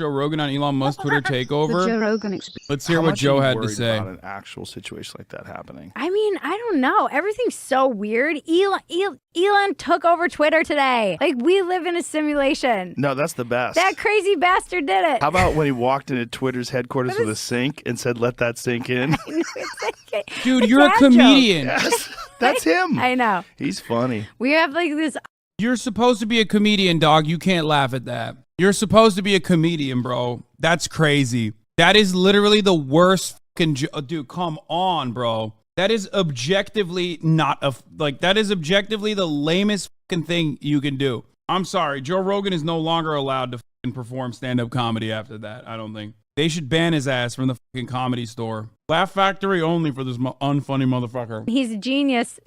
Joe Rogan on Elon Musk Twitter takeover. The Joe Rogan experience. Let's hear what Joe had to say. About an actual situation like that happening. I mean, I don't know. Everything's so weird. Elon took over Twitter today. Like, we live in a simulation. No, that's the best. That crazy bastard did it. How about when he walked into Twitter's headquarters with a sink and said, "Let that sink in"? Dude, you're a comedian. Yes, that's him. I know. He's funny. We have like this. You're supposed to be a comedian, dog. You can't laugh at that. You're supposed to be a comedian, bro. That's crazy. That is literally the worst fucking dude, come on, bro. That is objectively that is objectively the lamest fucking thing you can do. I'm sorry. Joe Rogan is no longer allowed to fucking perform stand-up comedy after that, I don't think. They should ban his ass from the fucking Comedy Store. Laugh Factory only for this unfunny motherfucker. He's a genius,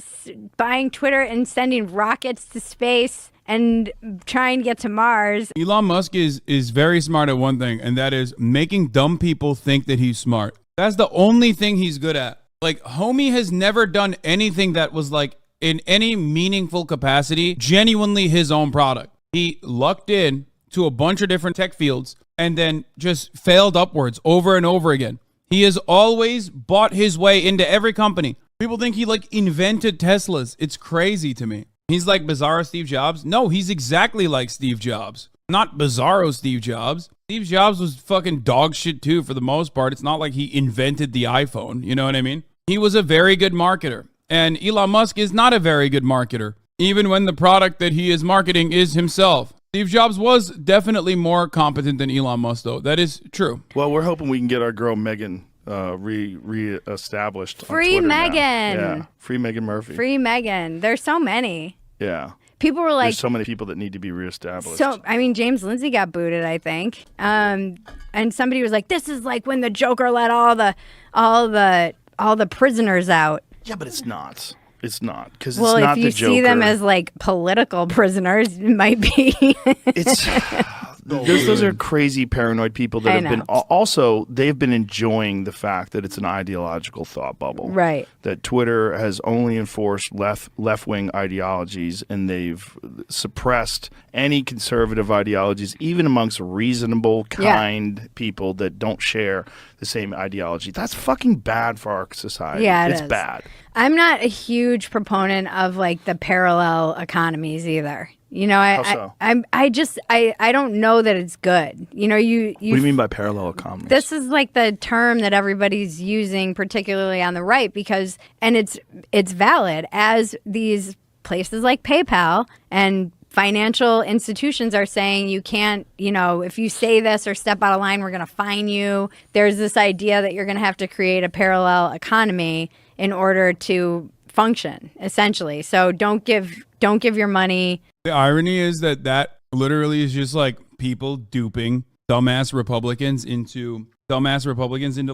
buying Twitter and sending rockets to space and trying to get to Mars. Elon Musk is very smart at one thing, and that is making dumb people think that he's smart. That's the only thing he's good at. Like, homie has never done anything that was like, in any meaningful capacity, genuinely his own product. He lucked in to a bunch of different tech fields and then just failed upwards over and over again. He has always bought his way into every company. People think he like invented Teslas. It's crazy to me. He's like Bizarro Steve Jobs. No, he's exactly like Steve Jobs. Not Bizarro Steve Jobs. Steve Jobs was fucking dog shit too for the most part. It's not like he invented the iPhone. You know what I mean? He was a very good marketer. And Elon Musk is not a very good marketer, even when the product that he is marketing is himself. Steve Jobs was definitely more competent than Elon Musk, though. That is true. Well, we're hoping we can get our girl Megan re-established. Free on Twitter Megan. now. Yeah, free Megan Murphy. Free Megan. There's so many. Yeah. People were like, there's so many people that need to be reestablished. So, I mean, James Lindsay got booted, I think. And somebody was like, this is like when the Joker let all the prisoners out. Yeah, but it's not. It's not, because well, it's not the Joker. Well, if you see them as like political prisoners, it might be. It's those are crazy paranoid people that have been also they've been enjoying the fact that it's an ideological thought bubble. Right. That Twitter has only enforced left-wing ideologies, and they've suppressed any conservative ideologies, even amongst reasonable, kind people that don't share the same ideology. That's fucking bad for our society. Yeah, it's is. bad. I'm not a huge proponent of like the parallel economies either. You know, I don't know that it's good. You know, you what do you mean by parallel economies? This is like the term that everybody's using, particularly on the right, because it's valid as these places like PayPal and financial institutions are saying you can't, you know, if you say this or step out of line, we're going to fine you. There's this idea that you're going to have to create a parallel economy in order to function, essentially. So don't give your money. The irony is that literally is just like people duping dumbass Republicans into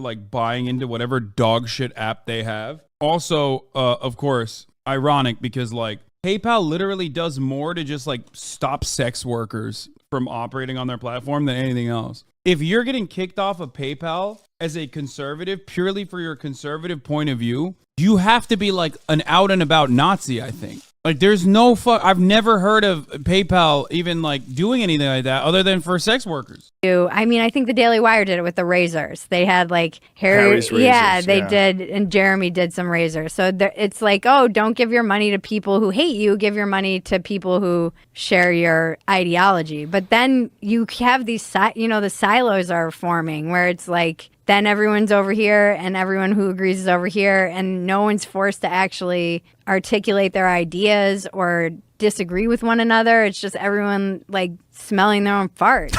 like buying into whatever dog shit app they have. Also, of course, ironic because like PayPal literally does more to just like stop sex workers from operating on their platform than anything else. If you're getting kicked off of PayPal as a conservative purely for your conservative point of view, you have to be like an out and about Nazi, I think. Like there's no I've never heard of PayPal even like doing anything like that other than for sex workers. I mean, I think the Daily Wire did it with the razors. They had like Harry's razors. Yeah, they did, and Jeremy did some razors. So it's like, oh, don't give your money to people who hate you. Give your money to people who share your ideology. But then you have these, the silos are forming where it's like, then everyone's over here and everyone who agrees is over here, and no one's forced to actually articulate their ideas or disagree with one another. It's just everyone like smelling their own farts.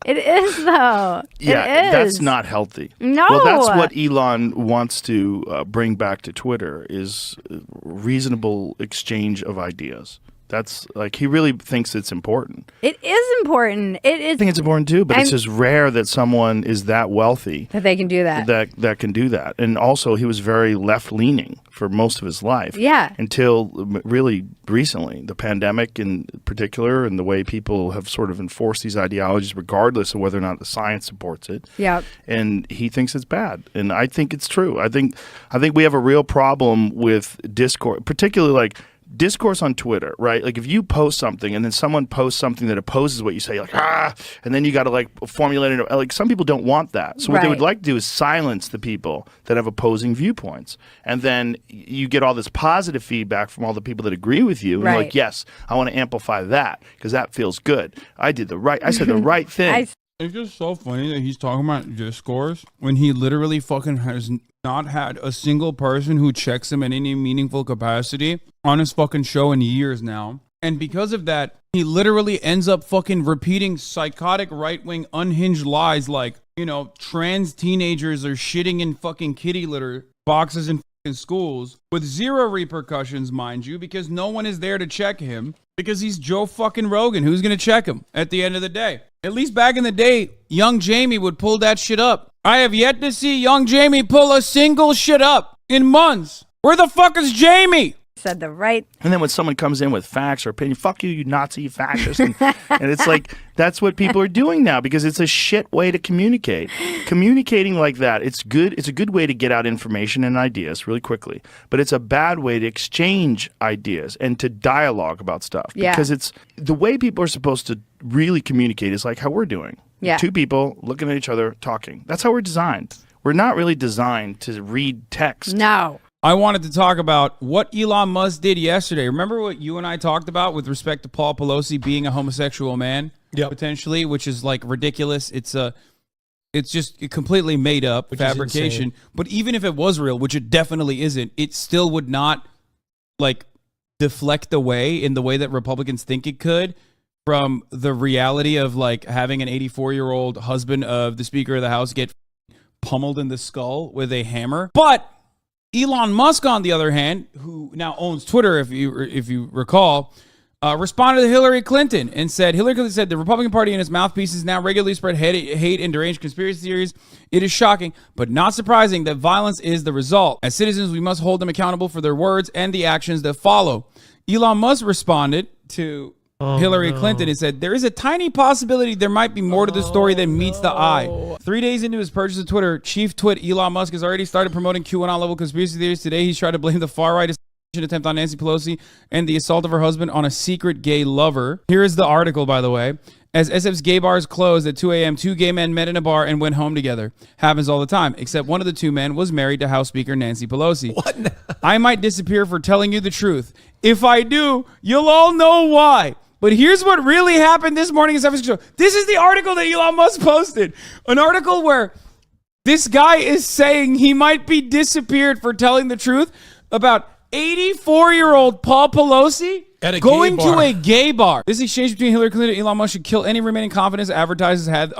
It is, though. Yeah, it is. That's not healthy. No. Well, that's what Elon wants to bring back to Twitter is reasonable exchange of ideas. That's like he really thinks it's important. It is important. It is. I think it's important too, but it's just rare that someone is that wealthy that they can do that. That can do that. And also, he was very left-leaning for most of his life. Yeah. Until really recently, the pandemic in particular, and the way people have sort of enforced these ideologies, regardless of whether or not the science supports it. Yeah. And he thinks it's bad, and I think it's true. I think we have a real problem with discourse, particularly like discourse on Twitter, right? Like if you post something and then someone posts something that opposes what you say, like, and then you got to like formulate it. Like some people don't want that. So what they would like to do is silence the people that have opposing viewpoints. And then you get all this positive feedback from all the people that agree with you. And you're like, yes, I want to amplify that because that feels good. I said the right thing. It's just so funny that he's talking about discourse when he literally fucking has not had a single person who checks him in any meaningful capacity on his fucking show in years now. And because of that, he literally ends up fucking repeating psychotic right-wing unhinged lies like, you know, trans teenagers are shitting in fucking kitty litter boxes in fucking schools with zero repercussions, mind you, because no one is there to check him because he's Joe fucking Rogan. Who's going to check him at the end of the day? At least back in the day, young Jamie would pull that shit up. I have yet to see young Jamie pull a single shit up in months. Where the fuck is Jamie? Said the right. And then when someone comes in with facts or opinion, fuck you, you Nazi fascist. And it's like, that's what people are doing now because it's a shit way to communicate. Communicating like that, it's good. It's a good way to get out information and ideas really quickly. But it's a bad way to exchange ideas and to dialogue about stuff. Yeah. Because it's the way people are supposed to really communicate is like how we're doing. Yeah. Two people looking at each other, talking. That's how we're designed. We're not really designed to read text. No. I wanted to talk about what Elon Musk did yesterday. Remember what you and I talked about with respect to Paul Pelosi being a homosexual man, potentially, which is like ridiculous. It's just a completely made up fabrication. But even if it was real, which it definitely isn't, it still would not like deflect away in the way that Republicans think it could from the reality of like having an 84-year-old husband of the Speaker of the House get pummeled in the skull with a hammer. But Elon Musk, on the other hand, who now owns Twitter, if you recall, responded to Hillary Clinton and said, Hillary Clinton said, the Republican Party and its mouthpieces now regularly spread hate and deranged conspiracy theories. It is shocking, but not surprising that violence is the result. As citizens, we must hold them accountable for their words and the actions that follow. Elon Musk responded to Hillary Clinton and said, there is a tiny possibility there might be more to the story than meets the eye. 3 days into his purchase of Twitter, Chief Twit Elon Musk has already started promoting QAnon-level conspiracy theories. Today, he's tried to blame the far-right attempt on Nancy Pelosi and the assault of her husband on a secret gay lover. Here is the article, by the way. As SF's gay bars closed at 2 a.m., two gay men met in a bar and went home together. Happens all the time, except one of the two men was married to House Speaker Nancy Pelosi. What? I might disappear for telling you the truth. If I do, you'll all know why. But here's what really happened this morning in San Francisco. This is the article that Elon Musk posted. An article where this guy is saying he might be disappeared for telling the truth about 84-year-old Paul Pelosi going to a gay bar. This exchange between Hillary Clinton and Elon Musk should kill any remaining confidence advertisers had